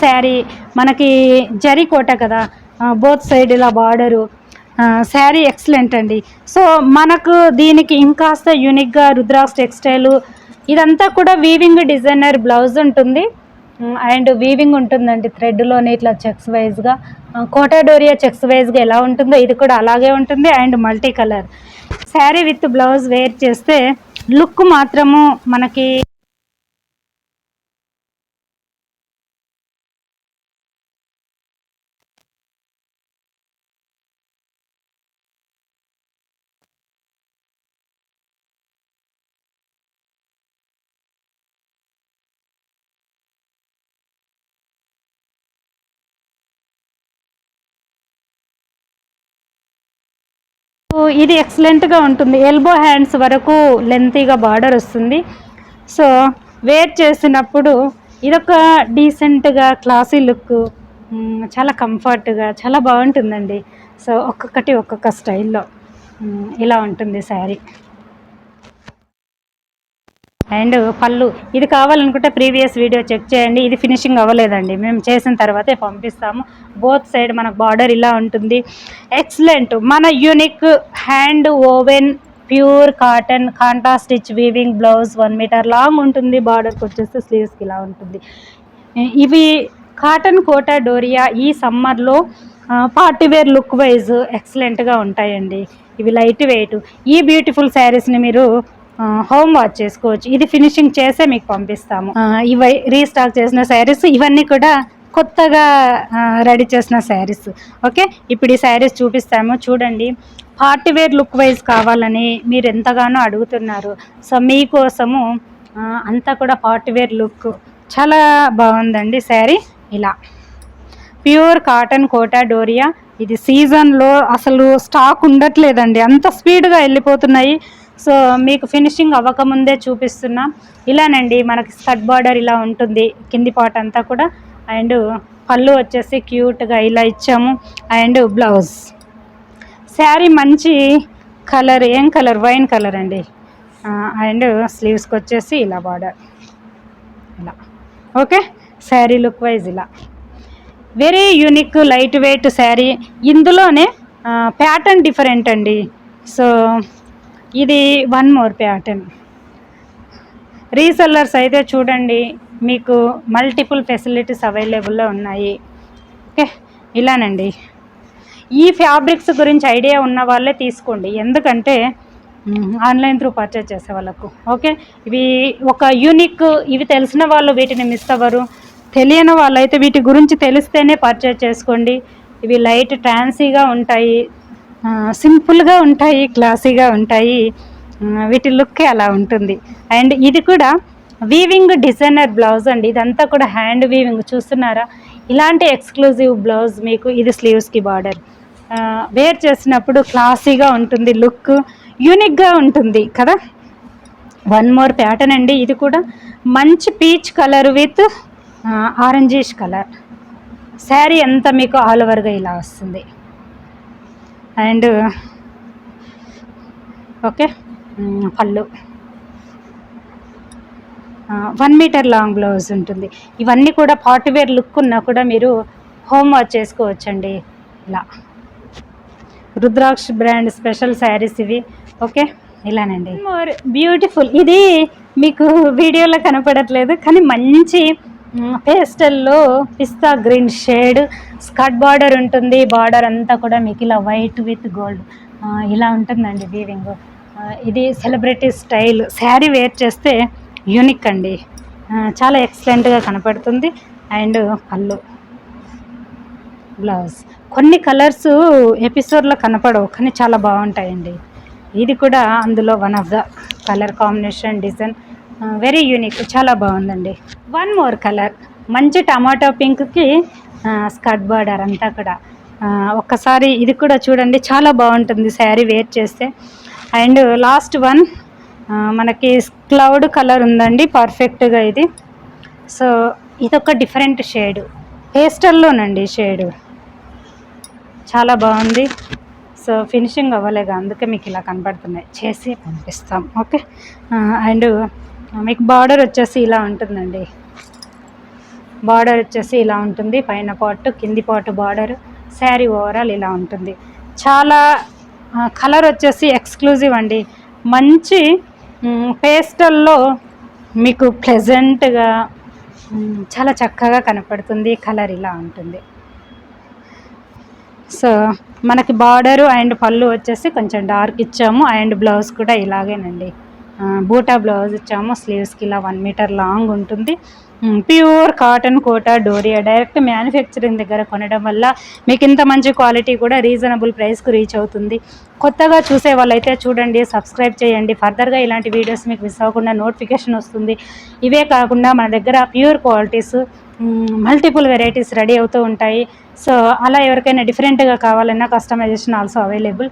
శారీ మనకి జరీ కోట కదా, both side ఇలా బార్డరు, శారీ ఎక్సలెంట్ అండి. సో మనకు దీనికి ఇంకాస్త యూనిక్గా రుద్రాక్ష టెక్స్టైల్ ఇదంతా కూడా వీవింగ్ డిజైనర్ బ్లౌజ్ ఉంటుంది అండ్ వీవింగ్ ఉంటుందండి థ్రెడ్లోనే ఇట్లా చెక్స్ వైజ్గా. కోటా డోరియా చెక్స్ వైజ్గా ఎలా ఉంటుందో ఇది కూడా అలాగే ఉంటుంది and multi colour sari with blouse wear చేస్తే లుక్ మాత్రము మనకి ఇది ఎక్సలెంట్గా ఉంటుంది. ఎల్బో హ్యాండ్స్ వరకు లెంతీగా బార్డర్ వస్తుంది. సో వేర్ చేసినప్పుడు ఇదొక డీసెంట్గా క్లాసీ లుక్, చాలా కంఫర్ట్గా చాలా బాగుంటుందండి. సో ఒక్కొక్కటి ఒక్కొక్క స్టైల్లో ఇలా ఉంటుంది శారీ. అండ్ పళ్ళు ఇది కావాలనుకుంటే ప్రీవియస్ వీడియో చెక్ చేయండి. ఇది ఫినిషింగ్ అవ్వలేదండి, మేము చేసిన తర్వాతే పంపిస్తాము. బోత్ సైడ్ మనకు బార్డర్ ఇలా ఉంటుంది. ఎక్సలెంట్ మన unique hand woven pure cotton kantha stitch weaving blouse 1 metre long ఉంటుంది. బార్డర్కి వచ్చేస్తే స్లీవ్స్కి ఇలా ఉంటుంది. ఇవి కాటన్ కోటా డోరియా ఈ సమ్మర్లో పార్టీవేర్ లుక్ వైజ్ ఎక్సలెంట్గా ఉంటాయండి. ఇవి లైట్ వెయిట్. ఈ బ్యూటిఫుల్ శారీస్ని మీరు హోమ్ వాష్ చేసుకోవచ్చు. ఇది ఫినిషింగ్ చేసే మీకు పంపిస్తాము. ఇవి రీస్టాక్ చేసిన శారీస్, ఇవన్నీ కూడా కొత్తగా రెడీ చేసిన శారీస్. ఓకే, ఇప్పుడు ఈ శారీస్ చూపిస్తాము చూడండి. పార్టీవేర్ లుక్ వైజ్ కావాలని మీరు ఎంతగానో అడుగుతున్నారు. సో మీకోసము అంతా కూడా పార్టీవేర్ లుక్ చాలా బాగుందండి శారీ. ఇలా ప్యూర్ కాటన్ కోటా డోరియా. ఇది సీజన్లో అసలు స్టాక్ ఉండట్లేదండి, అంత స్పీడ్గా వెళ్ళిపోతున్నాయి. సో మీకు ఫినిషింగ్ అవ్వకముందే చూపిస్తున్నా. ఇలానండి మనకి స్కర్ట్ బార్డర్ ఇలా ఉంటుంది కింది పార్ట్ అంతా కూడా. అండ్ పళ్ళు వచ్చేసి క్యూట్గా ఇలా ఇచ్చాము. అండ్ బ్లౌజ్ శారీ మంచి కలర్, ఏం కలర్, వైన్ కలర్ అండి. అండ్ స్లీవ్స్కి వచ్చేసి ఇలా బార్డర్ ఇలా. ఓకే, శారీ లుక్ వైజ్ ఇలా very unique light weight sari. ఇందులోనే ప్యాటర్న్ డిఫరెంట్ అండి. సో ఇది 1 మోర్ ప్యాటర్న్. రీసెల్లర్స్ అయితే చూడండి మీకు మల్టిపుల్ ఫెసిలిటీస్ అవైలబుల్లో ఉన్నాయి. ఓకే, ఇలానండి. ఈ ఫ్యాబ్రిక్స్ గురించి ఐడియా ఉన్న వాళ్ళే తీసుకోండి, ఎందుకంటే ఆన్లైన్ త్రూ పర్చేజ్ చేసే వాళ్ళకు. ఓకే, ఇవి ఒక యూనిక్, ఇవి తెలిసిన వాళ్ళు వీటిని మిస్ అవ్వరు. తెలియని వాళ్ళైతే వీటి గురించి తెలిస్తేనే పర్చేజ్ చేసుకోండి. ఇవి లైట్ ట్రాన్సీగా ఉంటాయి, సింపుల్గా ఉంటాయి, క్లాసీగా ఉంటాయి. వీటి లుక్కే అలా ఉంటుంది. అండ్ ఇది కూడా వీవింగ్ డిజైనర్ బ్లౌజ్ అండి. ఇదంతా కూడా హ్యాండ్ వీవింగ్ చూస్తున్నారా. ఇలాంటి ఎక్స్క్లూజివ్ బ్లౌజ్ మీకు. ఇది స్లీవ్స్కి బార్డర్. వేర్ చేసినప్పుడు క్లాసీగా ఉంటుంది, లుక్ యూనిక్గా ఉంటుంది కదా. 1 మోర్ ప్యాటర్న్ అండి. ఇది కూడా మంచి peach colour with orangish colour. Sari అంతా మీకు ఆల్ ఓవర్గా ఇలా వస్తుంది. అండ్ ఓకే, పళ్ళు 1 మీటర్ లాంగ్ బ్లౌజ్ ఉంటుంది. ఇవన్నీ కూడా పార్టీవేర్ లుక్ ఉన్నా కూడా మీరు హోమ్ వాష్ చేసుకోవచ్చండి. ఇలా రుద్రాక్ష బ్రాండ్ స్పెషల్ శారీస్ ఇవి. ఓకే, ఇలానండి. More beautiful. ఇది మీకు వీడియోలో కనపడట్లేదు కానీ మంచి పేస్టల్లో పిస్తా గ్రీన్ షేడ్ స్కర్ట్ బార్డర్ ఉంటుంది. బార్డర్ అంతా కూడా మీకు ఇలా వైట్ విత్ గోల్డ్ ఇలా ఉంటుందండి వీవింగ్. ఇది సెలబ్రిటీ స్టైల్. శారీ వేర్ చేస్తే యూనిక్ అండి, చాలా ఎక్సలెంట్గా కనపడుతుంది. అండ్ పళ్ళు, బ్లౌజ్. కొన్ని కలర్స్ ఎపిసోడ్లో కనపడవు కానీ చాలా బాగుంటాయండి. ఇది కూడా అందులో one of the colour combination design very unique, చాలా బాగుందండి. 1 మోర్ కలర్ మంచి టమాటో పింక్కి స్కర్ట్ బార్డర్ అంతా కూడా. ఒక్కసారి ఇది కూడా చూడండి, చాలా బాగుంటుంది శారీ వేర్ చేస్తే. అండ్ లాస్ట్ వన్ మనకి క్లౌడ్ కలర్ ఉందండి పర్ఫెక్ట్గా ఇది. సో ఇదొక డిఫరెంట్ షేడ్, పేస్టల్లోనండి షేడు, చాలా బాగుంది. సో ఫినిషింగ్ అవ్వలేదు అందుకే మీకు ఇలా కనబడుతున్నాయి, చేసి పంపిస్తాం. ఓకే, అండ్ మీకు బార్డర్ వచ్చేసి ఇలా ఉంటుందండి. బార్డర్ వచ్చేసి ఇలా ఉంటుంది, పైన పార్ట్ కింది పార్ట్ బార్డర్. శారీ ఓవరాల్ ఇలా ఉంటుంది. చాలా కలర్ వచ్చేసి ఎక్స్క్లూజివ్ అండి, మంచి పేస్టల్లో మీకు ప్లెజెంట్గా చాలా చక్కగా కనపడుతుంది. కలర్ ఇలా ఉంటుంది. సో మనకి బార్డరు అండ్ పళ్ళు వచ్చేసి కొంచెం డార్క్ ఇచ్చాము, అండ్ బ్లౌజ్ కూడా ఇలాగేనండి, బూటా బ్లౌజ్ ఇచ్చాము. స్లీవ్స్కి ఇలా 1 మీటర్ లాంగ్ ఉంటుంది. Pure cotton Kota Doria, direct manufacturing దగ్గర కొనడం వల్ల మీకు ఇంత మంచి క్వాలిటీ కూడా రీజనబుల్ ప్రైస్కు రీచ్ అవుతుంది. కొత్తగా చూసే వాళ్ళైతే చూడండి, సబ్స్క్రైబ్ చేయండి. ఫర్దర్గా ఇలాంటి వీడియోస్ మీకు మిస్ అవ్వకుండా నోటిఫికేషన్ వస్తుంది. ఇవే కాకుండా మన దగ్గర pure qualities multiple varieties ready అవుతూ ఉంటాయి. సో అలా ఎవరికైనా డిఫరెంట్గా కావాలన్నా కస్టమైజేషన్ ఆల్సో అవైలబుల్.